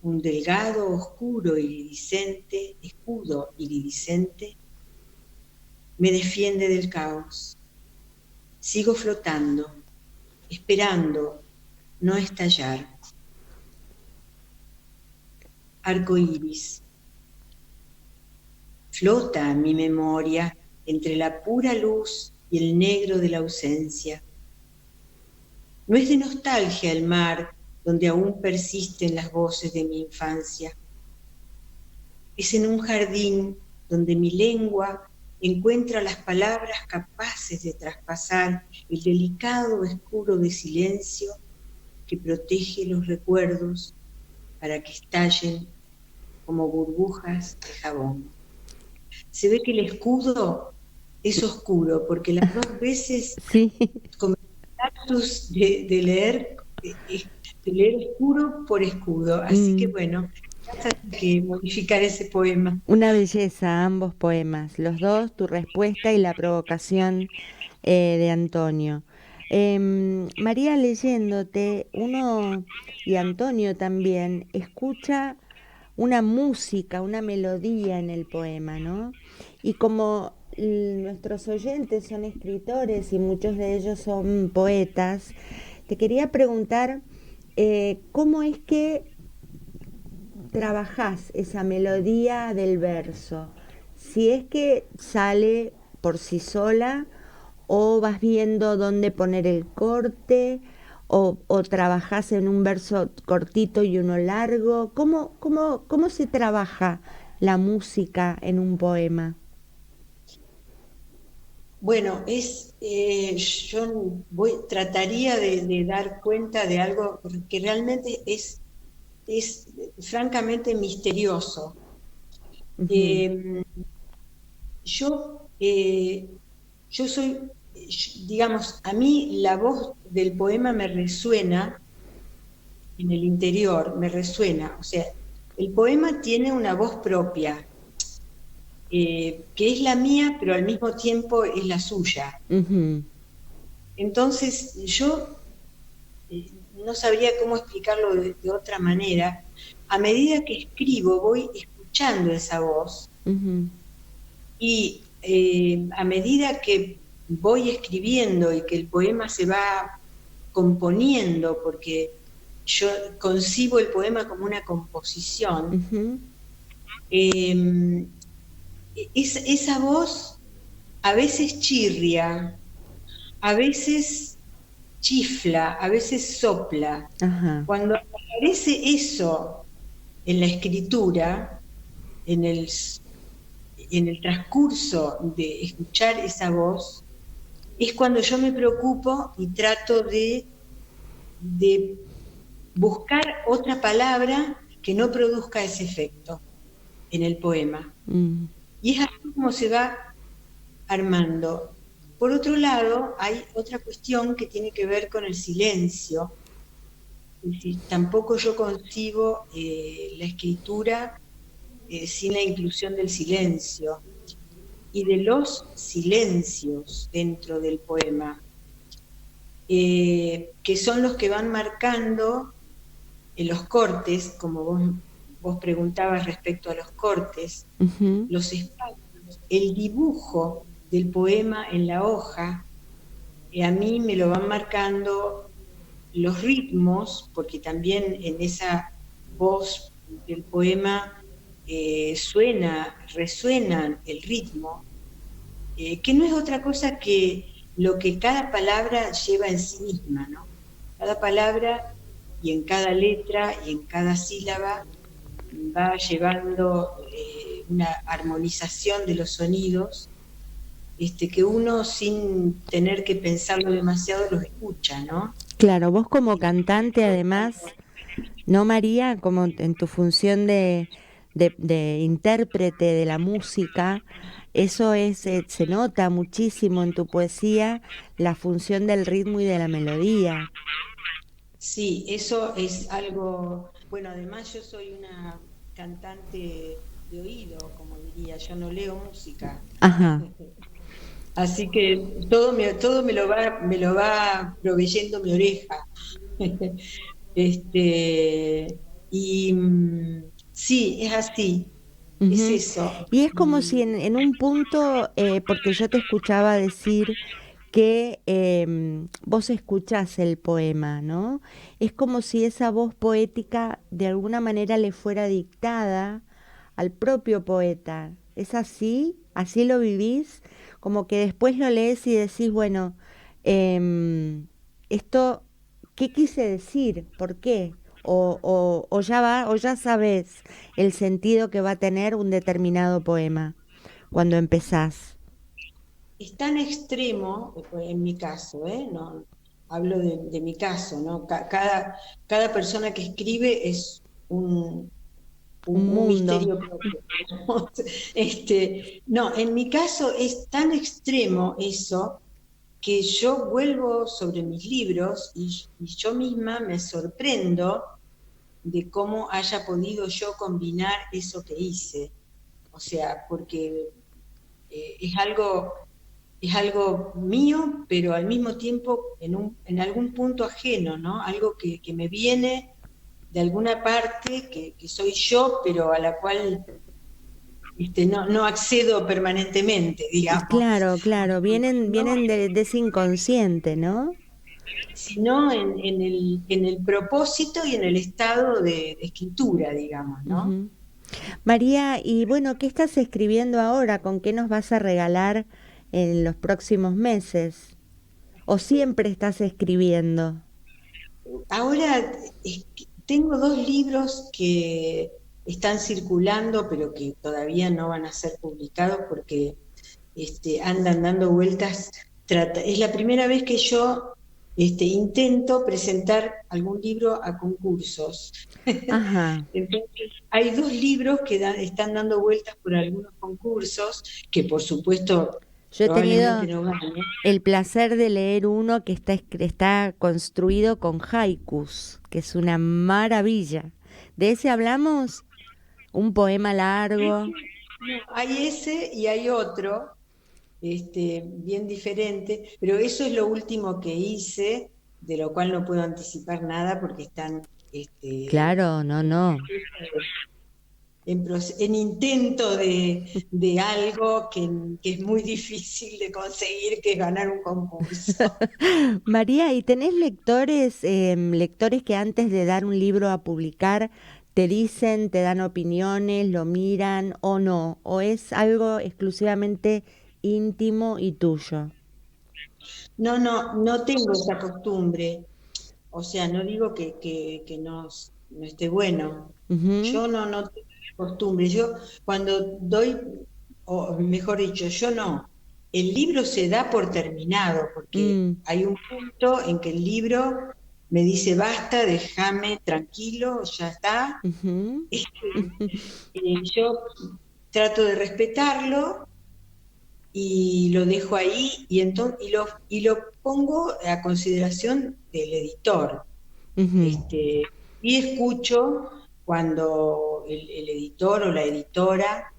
[SPEAKER 4] Un delgado, oscuro, iridiscente, escudo iridiscente, me defiende del caos. Sigo flotando, esperando no estallar. Arco iris. Flota mi memoria entre la pura luz y el negro de la ausencia. No es de nostalgia el mar donde aún persisten las voces de mi infancia. Es en un jardín donde mi lengua encuentra las palabras capaces de traspasar el delicado escudo de silencio que protege los recuerdos para que estallen como burbujas de jabón. Se ve que el escudo es oscuro, porque las dos veces
[SPEAKER 1] Sí.
[SPEAKER 4] con el de leer oscuro por escudo. Así que
[SPEAKER 1] Mm,
[SPEAKER 4] bueno, vas a tener que modificar ese poema.
[SPEAKER 1] una belleza, ambos poemas, los dos, tu respuesta y la provocación de Antonio. María, leyéndote, uno y Antonio también escucha una música, una melodía en el poema, ¿no? Y como nuestros oyentes son escritores y muchos de ellos son poetas, te quería preguntar cómo es que trabajás esa melodía del verso, si es que sale por sí sola o vas viendo dónde poner el corte o trabajás en un verso cortito y uno largo. ¿Cómo se trabaja la música en un poema?
[SPEAKER 4] Bueno, trataría de dar cuenta de algo que realmente es francamente misterioso.
[SPEAKER 1] Ujú.
[SPEAKER 4] Eh, yo, eh, yo soy, digamos, a mí la voz del poema me resuena en el interior, me resuena. O sea, el poema tiene una voz propia. que es la mía, pero al mismo tiempo es la suya.
[SPEAKER 1] Ujú.
[SPEAKER 4] Entonces, yo no sabría cómo explicarlo de otra manera. A medida que escribo, voy escuchando esa voz
[SPEAKER 1] Ujú.
[SPEAKER 4] y a medida que voy escribiendo y que el poema se va componiendo, porque yo concibo el poema como una composición,
[SPEAKER 1] Ujú.
[SPEAKER 4] eh, esa voz a veces chirria, a veces chifla, a veces sopla.
[SPEAKER 1] Ajá.
[SPEAKER 4] Cuando aparece eso en la escritura, en el transcurso de escuchar esa voz, es cuando yo me preocupo y trato de buscar otra palabra que no produzca ese efecto en el poema.
[SPEAKER 1] Mm.
[SPEAKER 4] Y es así como se va armando. Por otro lado, hay otra cuestión que tiene que ver con el silencio. Es decir, tampoco yo concibo la escritura sin la inclusión del silencio y de los silencios dentro del poema, que son los que van marcando los cortes, como vos preguntabas respecto a los cortes,
[SPEAKER 1] Ujú.
[SPEAKER 4] los espacios, el dibujo del poema en la hoja, a mí me lo van marcando los ritmos, porque también en esa voz del poema resuena el ritmo, que no es otra cosa que lo que cada palabra lleva en sí misma, ¿no? Cada palabra y en cada letra y en cada sílaba va llevando una armonización de los sonidos, que uno sin tener que pensarlo demasiado los escucha, ¿no?
[SPEAKER 1] Claro, vos como cantante además, ¿no, María? Como en tu función de intérprete de la música, eso es, se nota muchísimo en tu poesía, la función del ritmo y de la melodía.
[SPEAKER 4] Sí, eso es algo, bueno, además yo soy una cantante de oído, como diría, yo no leo música.
[SPEAKER 1] Ajá.
[SPEAKER 4] Así que todo me lo va proveyendo mi oreja. Este, y sí, es así, es
[SPEAKER 1] Ujú.
[SPEAKER 4] eso.
[SPEAKER 1] Y es como si en un punto, porque yo te escuchaba decir que vos escuchás el poema, ¿no? Es como si esa voz poética de alguna manera le fuera dictada al propio poeta. ¿Es así? ¿Así lo vivís? Como que después lo lees y decís, bueno, esto, ¿qué quise decir? ¿Por qué? O ya va, o ya sabes el sentido que va a tener un determinado poema cuando empezás.
[SPEAKER 4] Es tan extremo, en mi caso, No, hablo de mi caso, ¿no? Cada persona que escribe es
[SPEAKER 1] Un
[SPEAKER 4] un
[SPEAKER 1] mundo.
[SPEAKER 4] misterio propio, ¿no? No, en mi caso es tan extremo eso que yo vuelvo sobre mis libros y yo misma me sorprendo de cómo haya podido yo combinar eso que hice. O sea, porque eh, es algo, es algo mío, pero al mismo tiempo en algún punto ajeno, ¿no? Algo que me viene de alguna parte que soy yo, pero a la cual no accedo permanentemente, digamos,
[SPEAKER 1] Claro, claro,
[SPEAKER 4] sino,
[SPEAKER 1] vienen de ese inconsciente, ¿no?
[SPEAKER 4] sino en el propósito y en el estado de escritura, digamos, ¿no?
[SPEAKER 1] Ujú. María, y bueno, ¿qué estás escribiendo ahora? ¿Con qué nos vas a regalar en los próximos meses? ¿O siempre estás escribiendo?
[SPEAKER 4] Ahora tengo dos libros que están circulando, pero que todavía no van a ser publicados porque andan dando vueltas. Es la primera vez que yo intento presentar algún libro a concursos.
[SPEAKER 1] Ajá.
[SPEAKER 4] Entonces, hay dos libros que están dando vueltas por algunos concursos, que por supuesto
[SPEAKER 1] Yo he
[SPEAKER 4] probablemente
[SPEAKER 1] tenido
[SPEAKER 4] no ganen.
[SPEAKER 1] el placer de leer uno que está construido con haikus, que es una maravilla. ¿De ese hablamos? Un poema largo.
[SPEAKER 4] Hay ese y hay otro, bien diferente, pero eso es lo último que hice, de lo cual no puedo anticipar nada porque están
[SPEAKER 1] Claro, no.
[SPEAKER 4] en intento de algo que es muy difícil de conseguir, que es ganar un concurso.
[SPEAKER 1] María, ¿y tenés lectores que antes de dar un libro a publicar te dicen, te dan opiniones, lo miran o no? ¿O es algo exclusivamente íntimo y tuyo?
[SPEAKER 4] No tengo esa costumbre. O sea, no digo que no esté bueno.
[SPEAKER 1] Ujú,
[SPEAKER 4] Yo no tengo la costumbre. Yo cuando doy, o mejor dicho, yo no. El libro se da por terminado, porque
[SPEAKER 1] mm,
[SPEAKER 4] hay un punto en que el libro me dice, basta, déjame tranquilo, ya está.
[SPEAKER 1] ujú, ujú,
[SPEAKER 4] Yo trato de respetarlo y lo dejo ahí y lo pongo a consideración del editor.
[SPEAKER 1] ujú,
[SPEAKER 4] Este, y escucho cuando el editor o la editora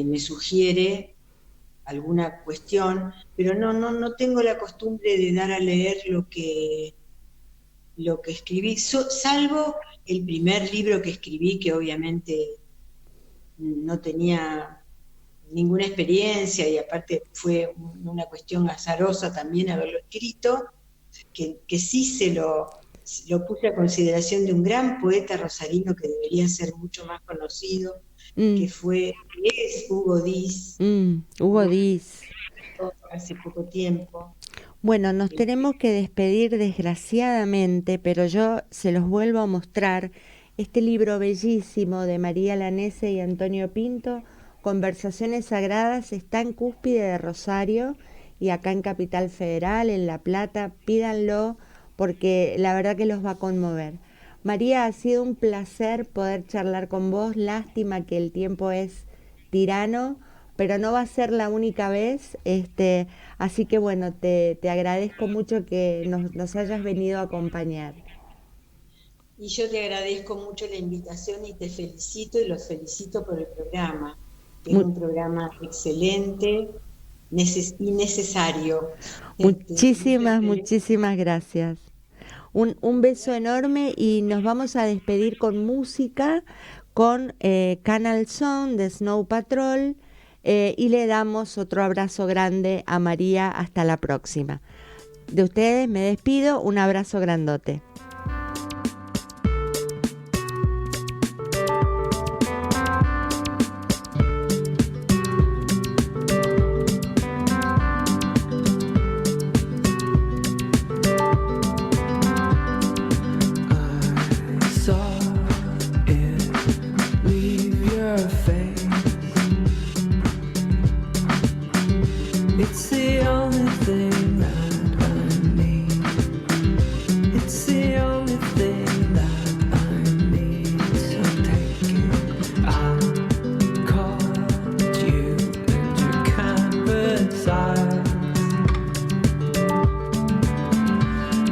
[SPEAKER 4] me sugiere alguna cuestión, pero no tengo la costumbre de dar a leer lo que escribí, salvo el primer libro que escribí, que obviamente no tenía ninguna experiencia y aparte fue una cuestión azarosa también haberlo escrito, que sí lo puse a consideración de un gran poeta rosarino que debería ser mucho más conocido,
[SPEAKER 1] mm,
[SPEAKER 4] que es Hugo Diz,
[SPEAKER 1] Hugo Diz.
[SPEAKER 4] hace poco tiempo.
[SPEAKER 1] Bueno, nos tenemos que despedir desgraciadamente, pero yo se los vuelvo a mostrar este libro bellísimo de María Lanese y Antonio Pinto, Conversaciones Sagradas, está en Cúspide de Rosario y acá en Capital Federal, en La Plata. Pídanlo porque la verdad que los va a conmover. María, ha sido un placer poder charlar con vos. Lástima que el tiempo es tirano, pero no va a ser la única vez. Así que bueno, te agradezco mucho que nos hayas venido a acompañar.
[SPEAKER 4] Y yo te agradezco mucho la invitación y te felicito y los felicito por el programa, que es
[SPEAKER 1] Mu-
[SPEAKER 4] un programa excelente y necesario. Muchas
[SPEAKER 1] muchísimas,
[SPEAKER 4] gracias.
[SPEAKER 1] muchísimas gracias. Un beso enorme y nos vamos a despedir con música, con Canal Song de Snow Patrol, y le damos otro abrazo grande a María. Hasta la próxima. De ustedes me despido, un abrazo grandote.
[SPEAKER 5] Saw it leave your face. It's the only thing that I need. It's the only thing that I need. So take it. I caught you and your canvas eyes.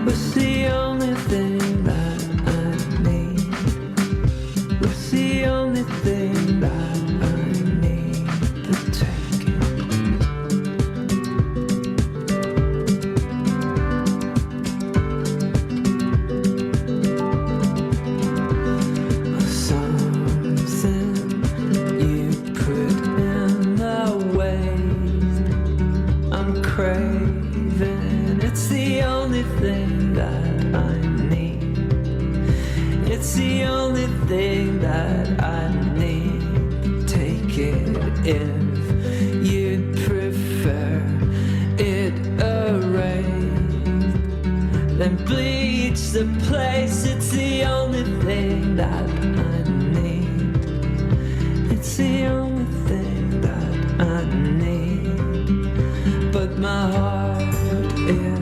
[SPEAKER 5] Was the only thing that the only thing that I need to take it. Something you put in the waste I'm craving. It's the only thing that I need. It's the only thing that I need. Take it if you'd prefer it erased. Then bleach the place. It's the only thing that I need. It's the only thing that I need. But my heart, it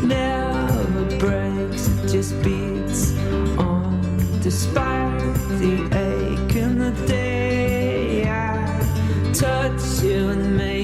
[SPEAKER 5] never breaks. It just beats on. Despite the ache in the day I touch you and make